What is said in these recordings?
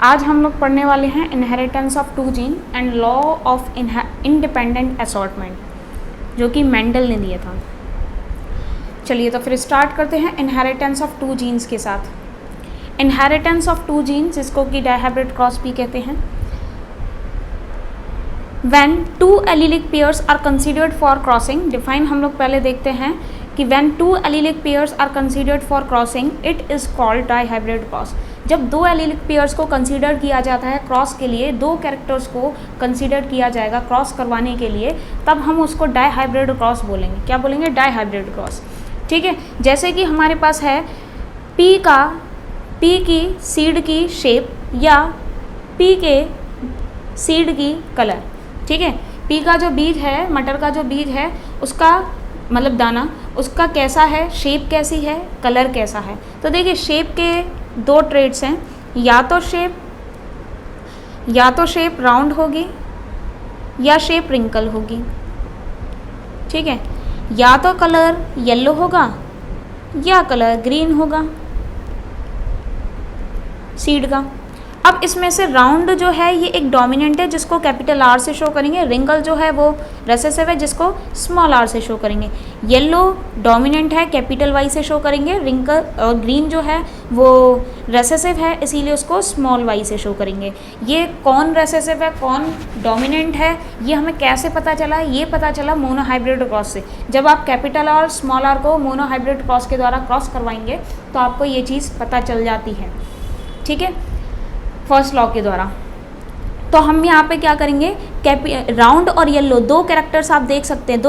आज हम लोग पढ़ने वाले हैं inheritance of two gene and law of independent assortment, जो कि मेंडल ने दिया था। चलिए तो फिर स्टार्ट करते हैं इनहेरिटेंस ऑफ टू जीन्स के साथ। इनहेरिटेंस ऑफ टू जीन्स, जिसको कि डायहाइब्रिड क्रॉस भी कहते हैं। When two allelic pairs are considered for crossing, define हम लोग पहले देखते हैं कि when two allelic pairs are considered for crossing it is called dihybrid cross. जब दो एलीलिक पेयर्स को कंसीडर किया जाता है क्रॉस के लिए, दो कैरेक्टर्स को कंसीडर किया जाएगा क्रॉस करवाने के लिए, तब हम उसको डायहाइब्रिड क्रॉस बोलेंगे। क्या बोलेंगे? Dihybrid cross. ठीक है, जैसे कि हमारे पास है पी की सीड की शेप या पी के सीड की कलर। ठीक है, पी का जो बीज है, मटर का जो बीज है, उसका मतलब दाना, उसका कैसा है, शेप कैसी है, कलर कैसा है। तो देखिए शेप के दो ट्रेड्स हैं, या तो शेप राउंड होगी या शेप रिंकल होगी। ठीक है, या तो कलर येलो होगा या कलर ग्रीन होगा सीड का। अब इसमें से राउंड जो है ये एक डोमिनेंट है जिसको कैपिटल आर से शो करेंगे, रिंकल जो है वो रेसेसिव है जिसको स्मॉल आर से शो करेंगे। येलो डोमिनेंट है, कैपिटल वाई से शो करेंगे, रिंकल और ग्रीन जो है वो रेसेसिव है इसीलिए उसको स्मॉल वाई से शो करेंगे। ये कौन रेसेसिव है कौन डोमिनेंट है ये हमें कैसे पता चला? ये पता चला मोनोहाइब्रिड क्रॉस से। जब आप कैपिटल आर स्मॉल आर को मोनोहाइब्रिड क्रॉस के द्वारा क्रॉस करवाएंगे तो आपको ये चीज़ पता चल जाती है। ठीक है, फर्स्ट लॉ के द्वारा। तो हम यहाँ पे क्या करेंगे, राउंड और येलो दो कैरेक्टर्स आप देख सकते हैं,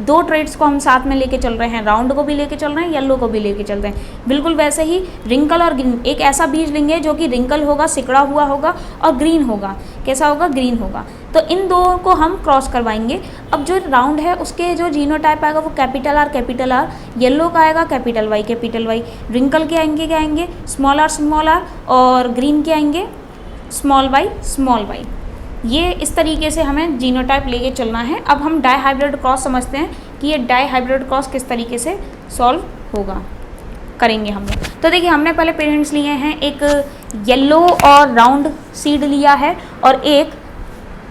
दो ट्रेड्स को हम साथ में लेके चल रहे हैं, राउंड को भी लेके चल रहे हैं, येलो को भी लेके चल रहे हैं। बिल्कुल वैसे ही रिंकल और ग्रीन, एक ऐसा बीज लेंगे जो कि रिंकल होगा, सिकड़ा हुआ होगा, और ग्रीन होगा। कैसा होगा? ग्रीन होगा। तो इन दो को हम क्रॉस करवाएंगे। अब जो राउंड है उसके जो जीनोटाइप आएगा वो कैपिटल आर, येलो का आएगा कैपिटल वाई, रिंकल के आएंगे स्मॉल आर, और ग्रीन के आएंगे स्मॉल वाई। ये इस तरीके से हमें जीनोटाइप लेके चलना है। अब हम डायहाइब्रिड क्रॉस समझते हैं कि ये डायहाइब्रिड क्रॉस किस तरीके से सॉल्व होगा, करेंगे हम लोग। तो देखिए हमने पहले पेरेंट्स लिए हैं, एक येलो और राउंड सीड लिया है और एक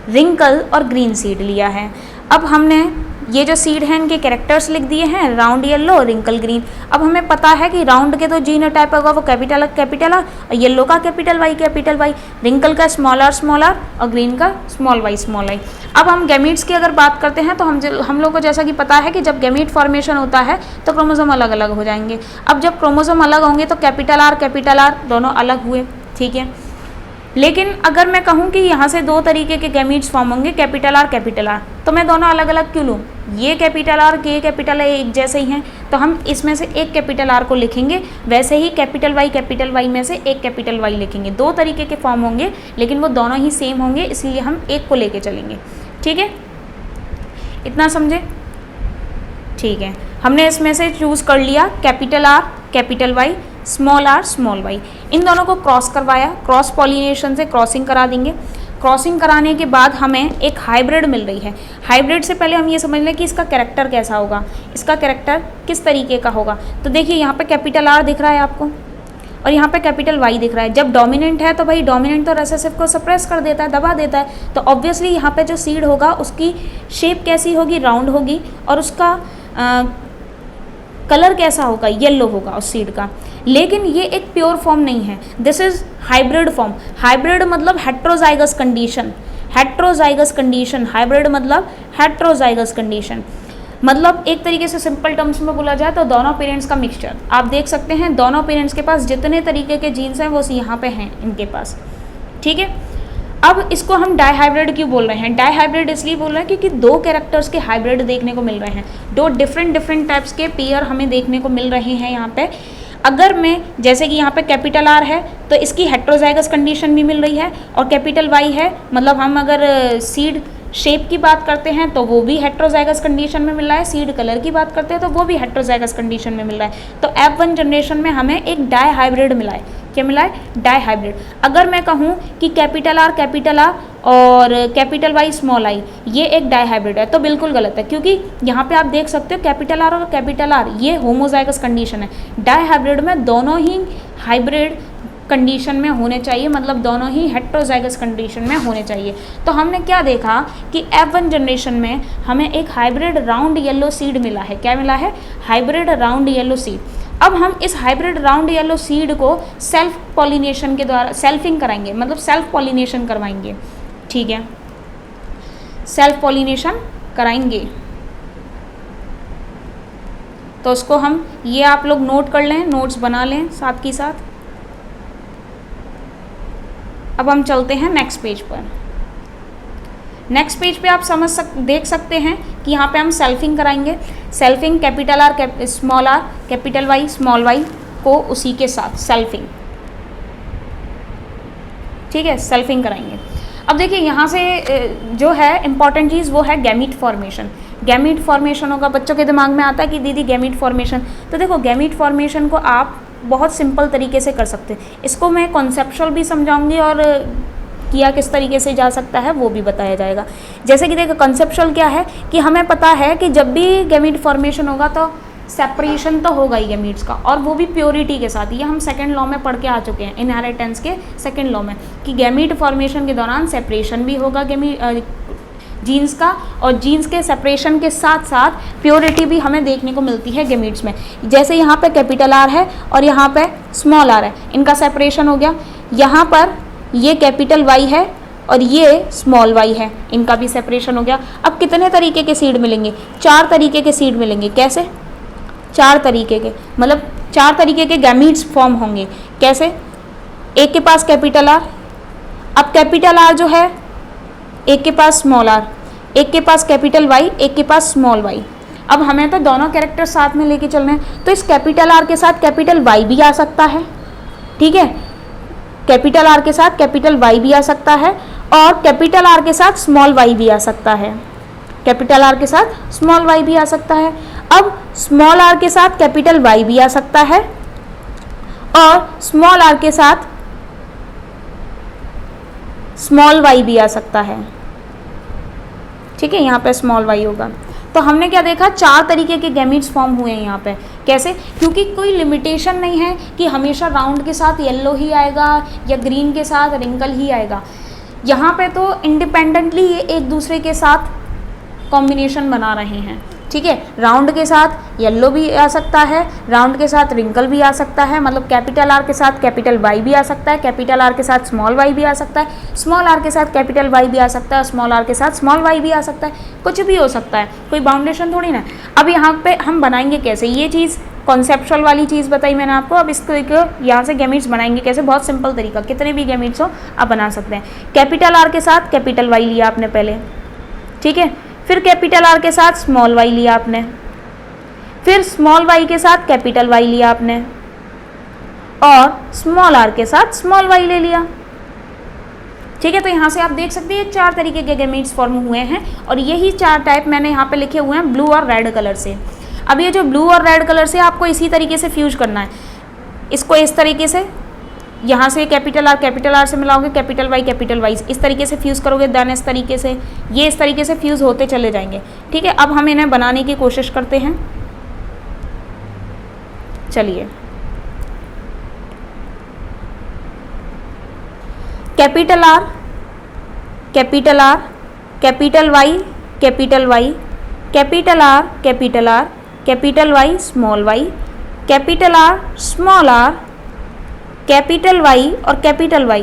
रिंकल और ग्रीन सीड लिया है। अब हमने ये जो सीड हैं इनके कैरेक्टर्स लिख दिए हैं, राउंड येलो, रिंकल ग्रीन। अब हमें पता है कि राउंड के तो जीनोटाइप होगा वो कैपिटल आर, येलो का कैपिटल वाई, रिंकल का स्मॉल आर और ग्रीन का स्मॉल आई। अब हम गैमीट्स की अगर बात करते हैं तो हम लोग को जैसा कि पता है कि जब गैमीट फॉर्मेशन होता है तो क्रोमोसोम अलग अलग हो जाएंगे। अब जब क्रोमोसोम अलग होंगे तो कैपिटल आर दोनों अलग हुए। ठीक है, लेकिन अगर मैं कहूँ कि यहाँ से दो तरीके के गैमीट्स फॉर्म होंगे, कैपिटल आर, तो मैं दोनों अलग अलग क्यों लूँ? ये कैपिटल आर के कैपिटल ए एक जैसे ही हैं, तो हम इसमें से एक कैपिटल आर को लिखेंगे, वैसे ही कैपिटल वाई में से एक कैपिटल वाई लिखेंगे। दो तरीके के फॉर्म होंगे लेकिन वो दोनों ही सेम होंगे, इसलिए हम एक को लेके चलेंगे। ठीक है, इतना समझे? ठीक है, हमने इसमें से चूज़ कर लिया capital R capital Y, small Y. इन दोनों को क्रॉस करवाया, क्रॉस पॉलिनेशन से क्रॉसिंग करा देंगे। क्रॉसिंग कराने के बाद हमें एक हाइब्रिड मिल रही है। हाइब्रिड से पहले हम ये समझ लें कि इसका कैरेक्टर कैसा होगा, इसका कैरेक्टर किस तरीके का होगा। तो देखिए यहाँ पे कैपिटल आर दिख रहा है आपको और यहाँ पे कैपिटल वाई दिख रहा है। जब डोमिनेंट है तो भाई डोमिनेंट तो रेसेसिव को सप्रेस कर देता है, दबा देता है। तो ऑब्वियसली यहाँ पे जो सीड होगा उसकी शेप कैसी होगी? राउंड होगी, और उसका कलर कैसा होगा? येलो होगा उस सीड का। लेकिन ये एक प्योर फॉर्म नहीं है, this is hybrid form. Hybrid मतलब हेट्रोजाइगस कंडीशन, हाइब्रिड मतलब हेट्रोजाइगस कंडीशन। मतलब एक तरीके से सिंपल टर्म्स में बोला जाए तो दोनों पेरेंट्स का मिक्सचर। आप देख सकते हैं दोनों पेरेंट्स के पास जितने तरीके के जीन्स हैं वो यहाँ पे हैं इनके पास। ठीक है, अब इसको हम डायहाइब्रिड क्यों बोल रहे हैं? डायहाइब्रिड इसलिए बोल रहे हैं क्योंकि दो कैरेक्टर्स के हाइब्रिड देखने को मिल रहे हैं, दो डिफरेंट टाइप्स के पेयर हमें देखने को मिल रहे हैं यहाँ पे। अगर मैं जैसे कि यहाँ पे कैपिटल आर है तो इसकी हेट्रोजाइगस कंडीशन भी मिल रही है, और कैपिटल वाई है मतलब हम अगर सीड शेप की बात करते हैं तो वो भी हेट्रोजाइगस कंडीशन में मिल रहा है, सीड कलर की बात करते हैं तो वो भी हेट्रोजाइगस कंडीशन में मिल रहा है। तो F1 जनरेशन में हमें एक डायहाइब्रिड मिला है। क्या मिला है? डायहाइब्रिड। अगर मैं कहूँ कि कैपिटल आर और कैपिटल वाई स्मॉल आई ये एक डायहाइब्रिड है तो बिल्कुल गलत है, क्योंकि यहाँ पे आप देख सकते हो कैपिटल आर और कैपिटल आर ये होमोजाइगस कंडीशन है। डायहाइब्रिड में दोनों ही हाइब्रिड कंडीशन में होने चाहिए, मतलब दोनों ही हेट्रोजाइगस कंडीशन में होने चाहिए। तो हमने क्या देखा कि F1 जनरेशन में हमें एक हाइब्रिड राउंड येलो सीड मिला है। क्या मिला है? Hybrid round yellow seed. अब हम इस हाइब्रिड राउंड येलो सीड को सेल्फ पॉलिनेशन के द्वारा सेल्फिंग कराएंगे, मतलब सेल्फ पॉलिनेशन करवाएंगे। ठीक है, सेल्फ पॉलिनेशन कराएंगे। तो उसको हम, ये आप लोग नोट कर लें, नोट्स बना लें साथ के साथ। अब हम चलते हैं नेक्स्ट पेज पर। नेक्स्ट पेज पे आप देख सकते हैं कि यहाँ पे हम सेल्फिंग कराएंगे। Selfing capital R small are capital Y small y को उसी के साथ सेल्फिंग। ठीक है, सेल्फिंग कराएंगे। अब देखिए यहाँ से जो है इम्पॉर्टेंट चीज़ वो है गैमीट फॉर्मेशन। गैमीट फॉर्मेशन होगा, बच्चों के दिमाग में आता है कि दीदी गैमीट फॉर्मेशन, तो देखो गैमीट फॉर्मेशन को आप बहुत सिंपल तरीके से कर सकते हैं। इसको मैं कॉन्सेप्चुअल भी समझाऊंगी और किया किस तरीके से जा सकता है वो भी बताया जाएगा। जैसे कि देखो कॉन्सेप्चुअल क्या है कि हमें पता है कि जब भी गैमीट फॉर्मेशन होगा तो सेपरेशन तो होगा ही गैमीट्स का, और वो भी प्योरिटी के साथ। ये हम सेकंड लॉ में पढ़ के आ चुके हैं, इनहेरिटेंस के सेकंड लॉ में, कि गैमीट फॉर्मेशन के दौरान सेपरेशन भी होगा जीन्स का, और जीन्स के सेपरेशन के साथ साथ प्योरिटी भी हमें देखने को मिलती है गैमीट्स में। जैसे यहाँ पे कैपिटल आर है और यहाँ पे स्मॉल आर है, इनका सेपरेशन हो गया। यहाँ पर ये कैपिटल वाई है और ये स्मॉल वाई है, इनका भी सेपरेशन हो गया। अब कितने तरीके के सीड मिलेंगे? 4 तरीके के सीड मिलेंगे। कैसे? 4 तरीके के, मतलब 4 तरीके के गैमीट्स फॉर्म होंगे। कैसे? एक के पास कैपिटल आर, अब कैपिटल आर जो है एक के पास स्मॉल आर, एक के पास कैपिटल वाई, एक के पास स्मॉल वाई। अब हमें तो दोनों कैरेक्टर साथ में लेके चलने हैं, तो इस कैपिटल आर के साथ कैपिटल वाई भी आ सकता है। ठीक है, कैपिटल आर के साथ कैपिटल वाई भी आ सकता है, और कैपिटल आर के साथ स्मॉल वाई भी आ सकता है। कैपिटल आर के साथ स्मॉल वाई भी आ सकता है। अब स्मॉल आर के साथ कैपिटल वाई भी आ सकता है, और स्मॉल आर के साथ स्मॉल वाई भी आ सकता है। ठीक है, यहाँ पे स्मॉल वाई होगा। तो हमने क्या देखा? 4 तरीके के गैमीट्स फॉर्म हुए हैं यहाँ पे। कैसे? क्योंकि कोई लिमिटेशन नहीं है कि हमेशा राउंड के साथ येलो ही आएगा या ग्रीन के साथ रिंकल ही आएगा। यहाँ पे तो इंडिपेंडेंटली ये एक दूसरे के साथ कॉम्बिनेशन बना रहे हैं। ठीक है, राउंड के साथ येलो भी आ सकता है, राउंड के साथ रिंकल भी आ सकता है, मतलब कैपिटल आर के साथ कैपिटल वाई भी आ सकता है, कैपिटल आर के साथ स्मॉल वाई भी आ सकता है, स्मॉल आर के साथ कैपिटल वाई भी आ सकता है, स्मॉल आर के साथ स्मॉल वाई भी आ सकता है। कुछ भी हो सकता है, कोई बाउंडेशन थोड़ी ना। अब यहाँ पे हम बनाएंगे कैसे? ये चीज़ कॉन्सेप्चुअल वाली चीज़ बताई मैंने आपको। अब इसको यहाँ से गैमीट्स बनाएंगे कैसे? बहुत सिंपल तरीका, कितने भी गैमीट्स हो आप बना सकते हैं। कैपिटल आर के साथ कैपिटल वाई लिया आपने पहले, ठीक है, फिर कैपिटल आर के साथ स्मॉल वाई लिया आपने, फिर स्मॉल वाई के साथ कैपिटल वाई लिया आपने, और स्मॉल आर के साथ स्मॉल वाई ले लिया। ठीक है, तो यहाँ से आप देख सकते हैं 4 तरीके के गैमीट्स फॉर्म हुए हैं, और यही 4 टाइप मैंने यहाँ पे लिखे हुए हैं ब्लू और रेड कलर से। अब ये जो ब्लू और रेड कलर से आपको इसी तरीके से फ्यूज करना है। इसको इस तरीके से, यहाँ से कैपिटल आर से मिलाओगे कैपिटल वाई, इस तरीके से फ्यूज़ करोगे, देन इस तरीके से, ये इस तरीके से फ्यूज़ होते चले जाएंगे। ठीक है, अब हम इन्हें बनाने की कोशिश करते हैं। चलिए, capital R, capital R, capital Y, capital Y, capital R, capital R, capital Y, small Y, capital R, small are, capital Y और capital Y,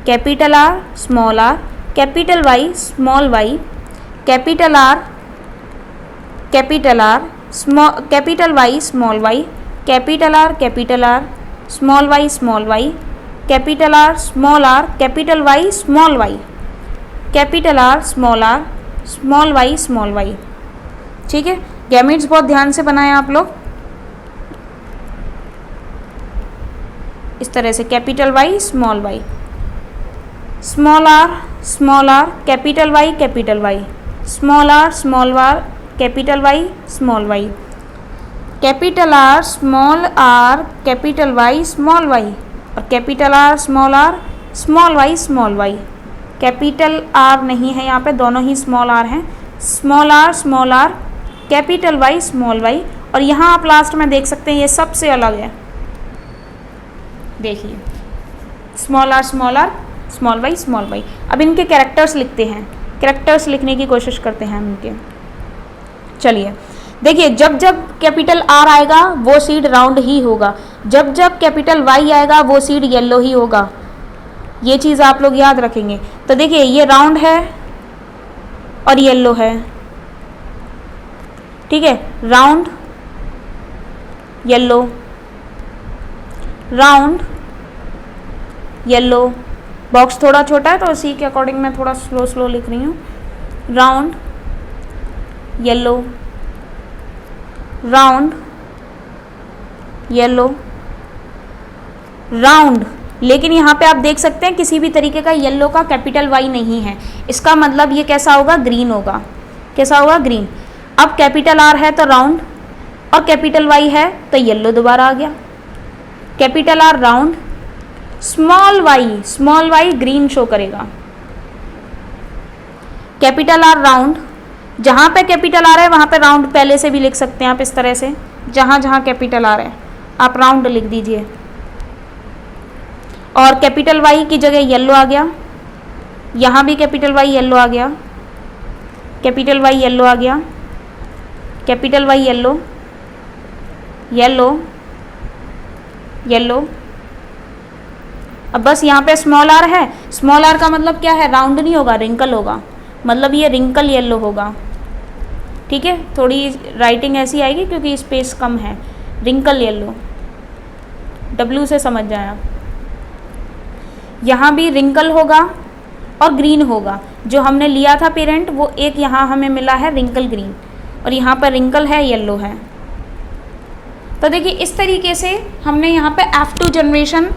capital R, small are, capital Y, small Y, capital R, capital R, capital Y, small Y, capital R, small Y, capital R, small are, capital Y, small Y, capital R, small Y, small Y. ठीक है, gametes बहुत ध्यान से बनाएं आप लोग इस तरह से, capital Y, small are, capital Y, small are, capital Y, small Y, capital R, capital Y, small Y, और capital R, small Y. Capital R नहीं है यहाँ पे, दोनों ही स्मॉल आर हैं। Small are, capital Y, small Y, और यहाँ आप लास्ट में देख सकते हैं ये सबसे अलग है। देखिए स्मॉल आर स्मॉल वाई। अब इनके कैरेक्टर्स लिखते हैं, कैरेक्टर्स लिखने की कोशिश करते हैं हम इनके। चलिए देखिए, जब जब कैपिटल आर आएगा वो सीड राउंड ही होगा, जब जब कैपिटल वाई आएगा वो सीड येलो ही होगा। ये चीज़ आप लोग याद रखेंगे। तो देखिए ये राउंड है और येलो है, ठीक है, round yellow, round yellow. Box थोड़ा छोटा है तो उसी के अकॉर्डिंग मैं थोड़ा स्लो लिख रही हूँ। Round yellow, round yellow, round. लेकिन यहाँ पे आप देख सकते हैं किसी भी तरीके का येलो का कैपिटल वाई नहीं है, इसका मतलब ये कैसा होगा, ग्रीन होगा। कैसा होगा, ग्रीन। अब कैपिटल आर है तो राउंड, और कैपिटल वाई है तो येलो दोबारा आ गया। Capital R round, small y green show करेगा। कैपिटल आर राउंड, जहाँ पे कैपिटल आर है वहाँ पे राउंड पहले से भी लिख सकते हैं आप इस तरह से, जहाँ जहाँ कैपिटल आर है आप राउंड लिख दीजिए। और कैपिटल वाई की जगह येलो आ गया, यहाँ भी कैपिटल वाई येलो आ गया, कैपिटल वाई येलो आ गया, capital Y yellow, yellow, yellow. अब बस यहाँ पे स्मॉल आर है, स्मॉल आर का मतलब क्या है, राउंड नहीं होगा, रिंकल होगा, मतलब ये रिंकल येलो होगा। ठीक है, थोड़ी राइटिंग ऐसी आएगी क्योंकि स्पेस कम है। रिंकल येलो, डब्ल्यू से समझ जाए आप। यहाँ भी रिंकल होगा और ग्रीन होगा, जो हमने लिया था पेरेंट वो एक यहाँ हमें मिला है रिंकल ग्रीन, और यहाँ पर रिंकल है येलो है। तो देखिए इस तरीके से हमने यहाँ पे F2 जनरेशन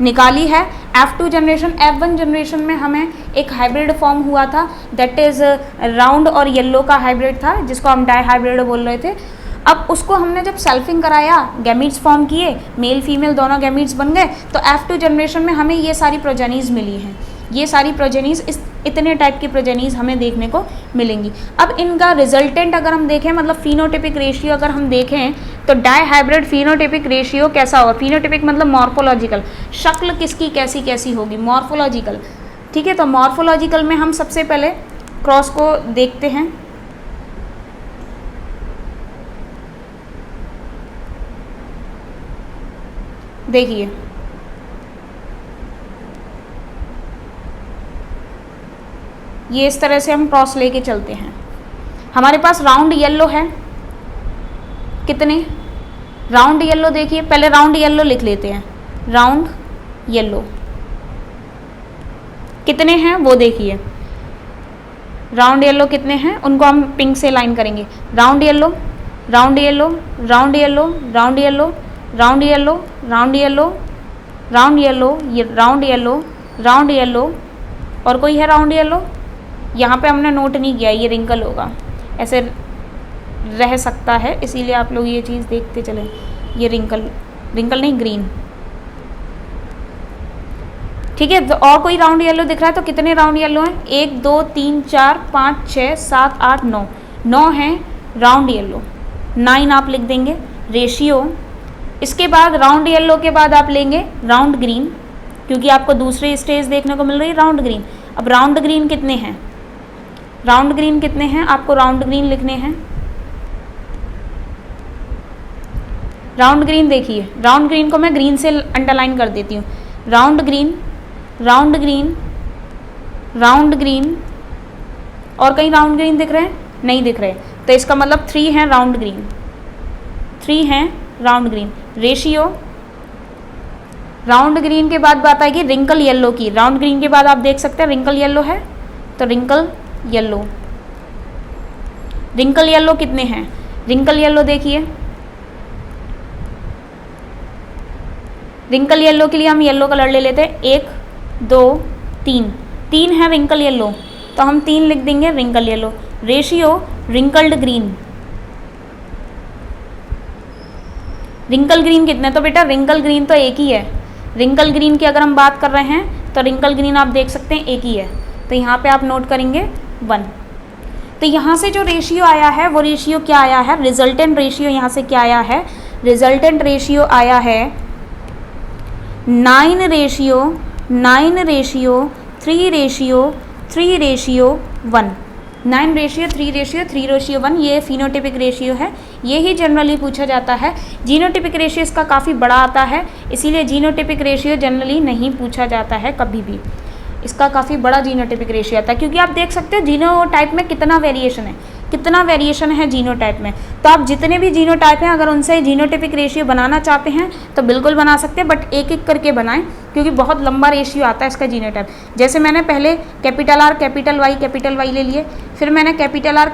निकाली है। F2 जनरेशन, F1 जनरेशन में हमें एक हाइब्रिड फॉर्म हुआ था, दैट इज़ राउंड और येलो का हाइब्रिड था, जिसको हम डाई हाइब्रिड बोल रहे थे। अब उसको हमने जब सेल्फिंग कराया, गैमीट्स फॉर्म किए, मेल फीमेल दोनों गैमीट्स बन गए, तो F2 जनरेशन में हमें ये सारी प्रोजेनीज मिली हैं। ये सारी प्रोजेनीज, इतने टाइप की प्रोजेनीज हमें देखने को मिलेंगी। अब इनका रिजल्टेंट अगर हम देखें, मतलब फिनोटिपिक रेशियो अगर हम देखें, तो डाई हाइब्रिड फिनोटिपिक रेशियो कैसा होगा, फिनोटिपिक मतलब मॉर्फोलॉजिकल, शक्ल किसकी कैसी कैसी होगी, मॉर्फोलॉजिकल। ठीक है, तो मॉर्फोलॉजिकल में हम सबसे पहले क्रॉस को देखते हैं। देखिए ये इस तरह से हम क्रॉस लेके चलते हैं। हमारे पास राउंड येलो है, कितने राउंड येलो, देखिए पहले राउंड येलो लिख लेते हैं। राउंड येलो कितने हैं वो देखिए, राउंड येलो कितने हैं उनको हम पिंक से लाइन करेंगे। Round yellow, round yellow, round yellow, round yellow, round yellow, round yellow, round yellow, ये राउंड येलो, राउंड येलो, और कोई है राउंड येलो, यहाँ पे हमने नोट नहीं किया, ये रिंकल होगा, ऐसे रह सकता है, इसीलिए आप लोग ये चीज़ देखते चलें। ये रिंकल, रिंकल नहीं ग्रीन। ठीक है, तो और कोई राउंड येलो दिख रहा है, तो कितने राउंड येलो हैं, 1 2 3 4 5 6 7 8 9, 9 हैं राउंड येलो, 9 आप लिख देंगे रेशियो। इसके बाद राउंड येलो के बाद आप लेंगे राउंड ग्रीन, क्योंकि आपको दूसरी स्टेज देखने को मिल रही है राउंड ग्रीन। अब राउंड ग्रीन कितने हैं, राउंड ग्रीन कितने हैं, आपको राउंड ग्रीन लिखने हैं। राउंड ग्रीन देखिए, राउंड ग्रीन को मैं ग्रीन से अंडरलाइन कर देती हूँ। Round green, round green, round green, और कहीं राउंड ग्रीन दिख रहे हैं, नहीं दिख रहे, तो इसका मतलब 3 हैं राउंड ग्रीन, 3 हैं round green. Ratio, round green के बाद बात आएगी रिंकल येलो की। राउंड ग्रीन के बाद आप देख सकते हैं रिंकल येलो है, तो रिंकल येलो, रिंकल येलो कितने हैं, रिंकल येलो देखिए, रिंकल येलो के लिए हम येलो कलर ले लेते हैं, 1 2 3, 3 है रिंकल येलो, तो हम 3 लिख देंगे wrinkle yellow. Ratio wrinkled green, wrinkle green कितने, तो बेटा रिंकल ग्रीन तो एक ही है, रिंकल ग्रीन की अगर हम बात कर रहे हैं तो रिंकल ग्रीन आप देख सकते हैं एक ही है, तो यहाँ पे आप नोट करेंगे 1। तो यहाँ से जो रेशियो आया है वो रेशियो क्या आया है, रिजल्टेंट रेशियो यहाँ से क्या आया है, रिजल्टेंट रेशियो आया है 9 ratio 9 ratio 3 ratio 3 ratio 1, 9 ratio 3 ratio 3 ratio 1, ये फिनोटिपिक रेशियो है। ये ही जनरली पूछा जाता है। जीनोटिपिक रेशियो इसका काफ़ी बड़ा आता है, इसीलिए जीनोटिपिक रेशियो जनरली नहीं पूछा जाता है कभी भी। इसका काफ़ी बड़ा जीनोटाइपिक रेशियो आता है, क्योंकि आप देख सकते हो जीनोटाइप में कितना वेरिएशन है, कितना वेरिएशन है जीनोटाइप में। तो आप जितने भी जीनोटाइप हैं अगर उनसे जीनोटाइपिक रेशियो बनाना चाहते हैं तो बिल्कुल बना सकते हैं, बट एक एक करके बनाएं क्योंकि बहुत लंबा रेशियो आता है इसका जीनोटाइप। जैसे मैंने पहले कैपिटल आर कैपिटल वाई ले लिए, फिर मैंने capital R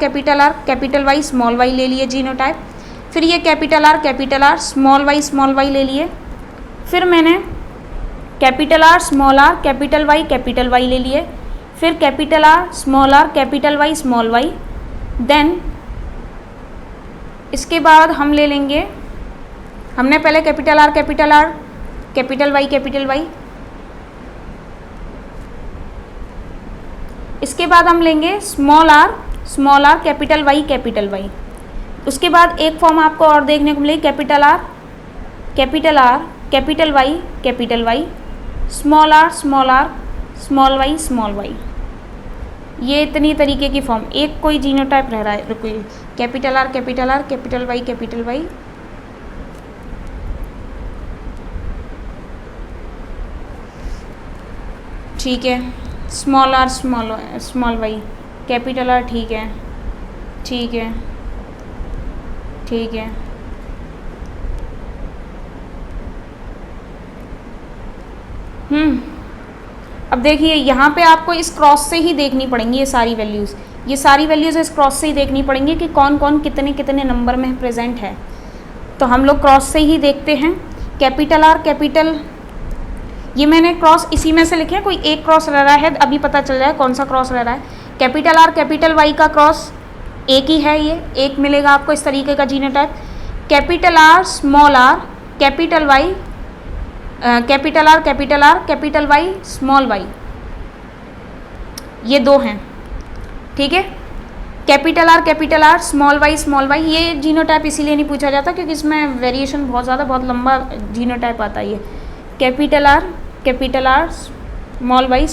capital Y small y ले लिए जीनोटाइप, फिर ये कैपिटल आर स्मॉल वाई ले लिए, फिर मैंने कैपिटल आर कैपिटल वाई ले लिए, फिर capital R capital Y small y. Then इसके बाद हम ले लेंगे, हमने पहले कैपिटल आर कैपिटल वाई, इसके बाद हम लेंगे स्मॉल आर कैपिटल वाई। उसके बाद एक फॉर्म आपको और देखने को मिलेगी capital R capital Y small r small y. ये इतनी तरीके की फॉर्म, एक कोई जीनोटाइप रह रहा है, रुकिए, कैपिटल आर कैपिटल वाई ठीक है, small r small Y, capital R ठीक है। अब देखिए यहाँ पे आपको इस क्रॉस से ही देखनी पड़ेंगी ये सारी वैल्यूज़ इस क्रॉस से ही देखनी पड़ेंगी कि कौन कौन कितने कितने नंबर में प्रेजेंट है। तो हम लोग क्रॉस से ही देखते हैं। कैपिटल आर ये मैंने क्रॉस इसी में से लिखे हैं, कोई एक क्रॉस रह रहा है, अभी पता चल रहा है कौन सा क्रॉस रह रहा है। कैपिटल आर कैपिटल वाई का क्रॉस एक ही है, ये एक मिलेगा आपको इस तरीके का genotype. Capital R small are capital Y capital Y small y, ये दो हैं, ठीक है। कैपिटल आर स्मॉल वाई, ये जीनोटाइप इसीलिए नहीं पूछा जाता क्योंकि इसमें वेरिएशन बहुत लंबा जीनोटाइप आता है। ये कैपिटल आर स्मॉल वाई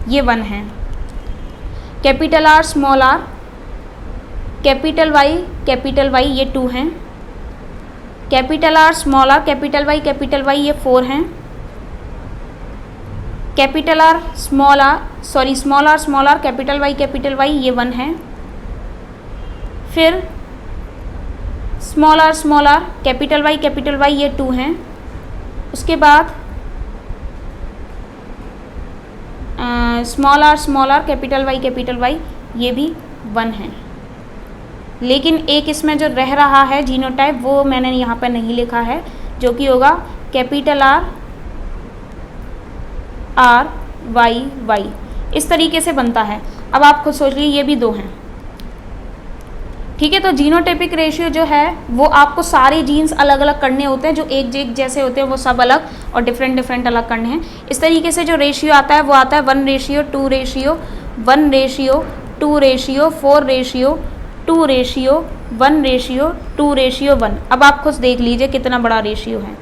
ये 1 है। Capital R small are capital Y ये 2 हैं। Capital R small are capital Y ये 4 हैं। Capital R small are capital Y ये 1 है। फिर स्मॉल आर कैपिटल वाई ये 2 हैं। उसके बाद स्मॉल आर कैपिटल वाई ये भी 1 है। लेकिन एक इसमें जो रह रहा है जीनोटाइप वो मैंने यहाँ पर नहीं लिखा है, जो कि होगा कैपिटल आर वाई इस तरीके से बनता है। अब आप खुद सोच लीजिए, ये भी 2 हैं, ठीक है। तो जीनोटाइपिक रेशियो जो है वो आपको सारे जीन्स अलग अलग करने होते हैं, जो एक जैसे होते हैं वो सब अलग और डिफरेंट अलग करने हैं। इस तरीके से जो रेशियो आता है वो आता है 1 ratio 2 ratio 1 ratio 2 ratio 4 ratio 2 ratio 1 ratio 2 ratio 1। अब आप खुद देख लीजिए कितना बड़ा रेशियो है,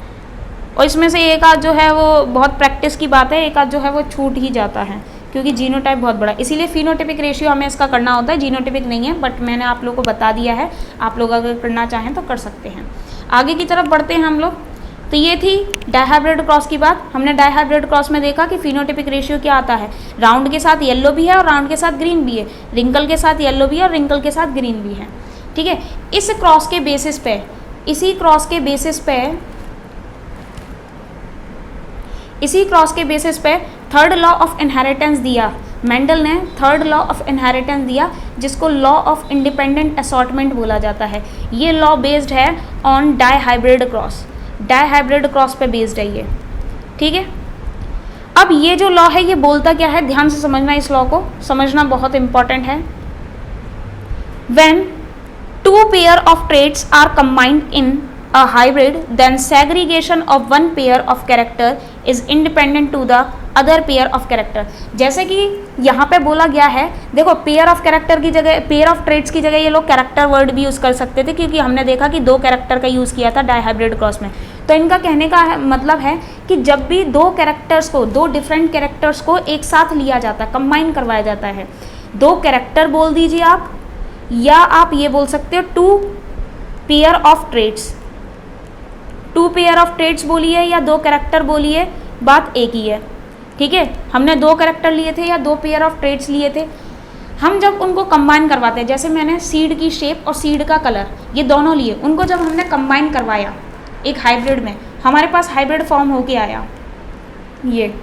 और इसमें से एक आध जो है वो बहुत प्रैक्टिस की बात है, एक आध जो है वो छूट ही जाता है क्योंकि जीनोटाइप बहुत बड़ा, इसीलिए फिनोटाइपिक रेशियो हमें इसका करना होता है। जीनोटाइपिक नहीं है, बट मैंने आप लोगों को बता दिया है, आप लोग अगर करना चाहें तो कर सकते हैं। आगे की तरफ बढ़ते हैं हम लोग। तो ये थी डायहाइब्रिड क्रॉस की बात। हमने डायहाइब्रिड क्रॉस में देखा कि फिनोटाइपिक रेशियो क्या आता है, राउंड के साथ येलो भी है और राउंड के साथ ग्रीन भी है, रिंकल के साथ येलो भी है और रिंकल के साथ ग्रीन भी है, ठीक है। इस क्रॉस के बेसिस पे, इसी क्रॉस के बेसिस पे थर्ड लॉ ऑफ इनहेरिटेंस दिया मेंडल ने, थर्ड लॉ ऑफ इनहेरिटेंस दिया जिसको लॉ ऑफ इंडिपेंडेंट असॉर्टमेंट बोला जाता है। ये लॉ बेस्ड है ऑन डायहाइब्रिड क्रॉस पे बेस्ड है ये, ठीक है। अब ये जो लॉ है ये बोलता क्या है, ध्यान से समझना, इस लॉ को समझना बहुत इंपॉर्टेंट है। When 2 pair of traits are combined in a hybrid, then segregation of one pair of character is independent to the other pair of character. जैसे कि यहाँ पे बोला गया है, देखो पेयर ऑफ कैरेक्टर की जगह, पेयर ऑफ ट्रेट्स की जगह ये लोग कैरेक्टर वर्ड भी यूज़ कर सकते थे, क्योंकि हमने देखा कि 2 कैरेक्टर का यूज़ किया था डायहाइब्रिड क्रॉस में। तो इनका कहने का मतलब है कि जब भी 2 कैरेक्टर्स को, 2 डिफरेंट कैरेक्टर्स को एक साथ लिया जाता है, कंबाइन करवाया जाता है, 2 कैरेक्टर बोल दीजिए आप, या आप ये बोल सकते हो 2 pair of traits, 2 pair of traits बोलिए या 2 कैरेक्टर बोलिए, बात एक ही है। ठीक है, हमने 2 कैरेक्टर लिए थे या 2 पेयर ऑफ ट्रेट्स लिए थे। हम जब उनको कंबाइन करवाते हैं, जैसे मैंने सीड की शेप और सीड का कलर ये दोनों लिए, उनको जब हमने कंबाइन करवाया एक हाइब्रिड में, हमारे पास हाइब्रिड फॉर्म होके आया ये।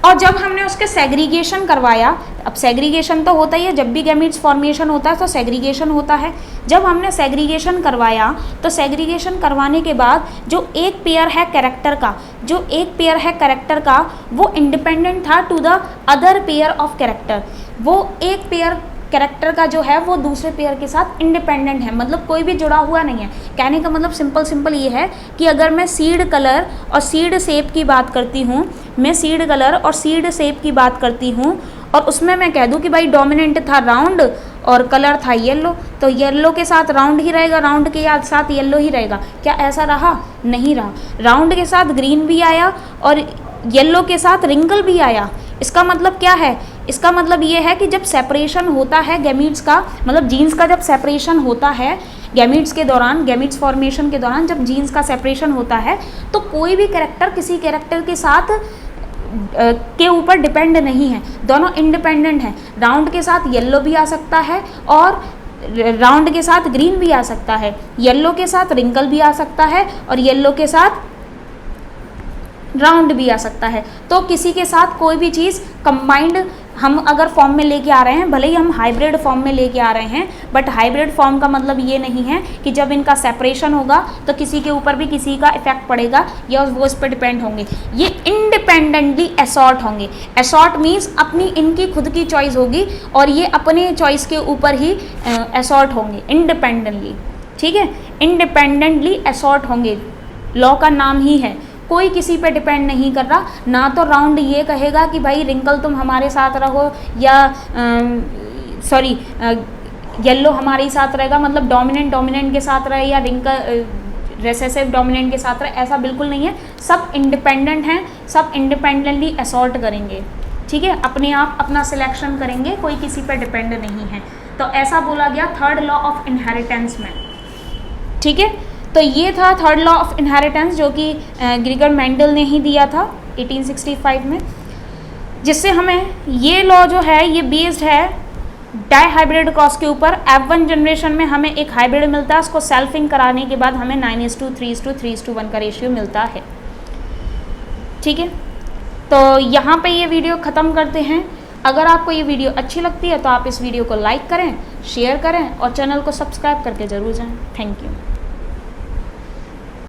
और जब हमने उसके सेग्रीगेशन करवाया, अब सेग्रीगेशन तो होता ही है, जब भी गैमीट्स फॉर्मेशन होता है तो सेग्रीगेशन होता है। जब हमने सेग्रीगेशन करवाया तो सेग्रीगेशन करवाने के बाद जो एक पेयर है कैरेक्टर का, जो एक पेयर है कैरेक्टर का, वो इंडिपेंडेंट था to the other pair of character. वो एक पेयर कैरेक्टर का जो है वो दूसरे पेयर के साथ इंडिपेंडेंट है, मतलब कोई भी जुड़ा हुआ नहीं है। कहने का मतलब सिंपल ये है कि अगर मैं सीड कलर और सीड शेप की बात करती हूँ, मैं सीड कलर और सीड शेप की बात करती हूँ, और उसमें मैं कह दूँ कि भाई डोमिनेंट था राउंड और कलर था येलो, तो येलो के साथ राउंड ही रहेगा, राउंड के साथ येलो ही रहेगा। क्या ऐसा रहा? नहीं रहा। राउंड के साथ ग्रीन भी आया और येलो के साथ रिंकल भी आया। इसका मतलब क्या है? इसका मतलब ये है कि जब सेपरेशन होता है गैमीट्स का, मतलब जीन्स का जब सेपरेशन होता है गैमीट्स के दौरान, गैमीट्स फॉर्मेशन के दौरान जब जीन्स का सेपरेशन होता है, तो कोई भी कैरेक्टर किसी कैरेक्टर के साथ के ऊपर डिपेंड नहीं है, दोनों इंडिपेंडेंट हैं। राउंड के साथ येलो भी आ सकता है और राउंड के साथ ग्रीन भी आ सकता है, येलो के साथ रिंकल भी आ सकता है और येलो के साथ राउंड भी आ सकता है। तो किसी के साथ कोई भी चीज़ कंबाइंड हम अगर फॉर्म में लेके आ रहे हैं, भले ही हम हाइब्रिड फॉर्म में लेके आ रहे हैं, बट हाइब्रिड फॉर्म का मतलब ये नहीं है कि जब इनका सेपरेशन होगा तो किसी के ऊपर भी किसी का इफेक्ट पड़ेगा या वो इस पर डिपेंड होंगे। ये इंडिपेंडेंटली असॉर्ट होंगे। असॉर्ट मीन्स अपनी इनकी खुद की चॉइस होगी और ये अपने चॉइस के ऊपर ही असॉर्ट होंगे इंडिपेंडेंटली। ठीक है, इंडिपेंडेंटली असॉर्ट होंगे, लॉ का नाम ही है। कोई किसी पे डिपेंड नहीं कर रहा। ना तो राउंड ये कहेगा कि भाई रिंकल तुम हमारे साथ रहो, या सॉरी येलो हमारे साथ रहेगा, मतलब डोमिनेंट के साथ रहे, या रिंकल रेसेसिव डोमिनेंट के साथ रहे, ऐसा बिल्कुल नहीं है। सब इंडिपेंडेंट हैं, सब इंडिपेंडेंटली असॉर्ट करेंगे। ठीक है, अपने आप अपना सिलेक्शन करेंगे, कोई किसी पे डिपेंड नहीं है। तो ऐसा बोला गया 3rd लॉ ऑफ इनहेरिटेंस में। ठीक है, तो ये था 3rd लॉ ऑफ इनहेरिटेंस, जो कि ग्रीगर मेंडल ने ही दिया था 1865 में, जिससे हमें ये लॉ जो है ये बेस्ड है डायहाइब्रिड क्रॉस के ऊपर। F1 जनरेशन में हमें एक हाइब्रिड मिलता है, उसको सेल्फिंग कराने के बाद हमें 9:3:3:1 का रेशियो मिलता है। ठीक है, तो यहाँ पे ये वीडियो ख़त्म करते हैं। अगर आपको ये वीडियो अच्छी लगती है तो आप इस वीडियो को लाइक करें, शेयर करें और चैनल को सब्सक्राइब करके ज़रूर जाएं। Thank you.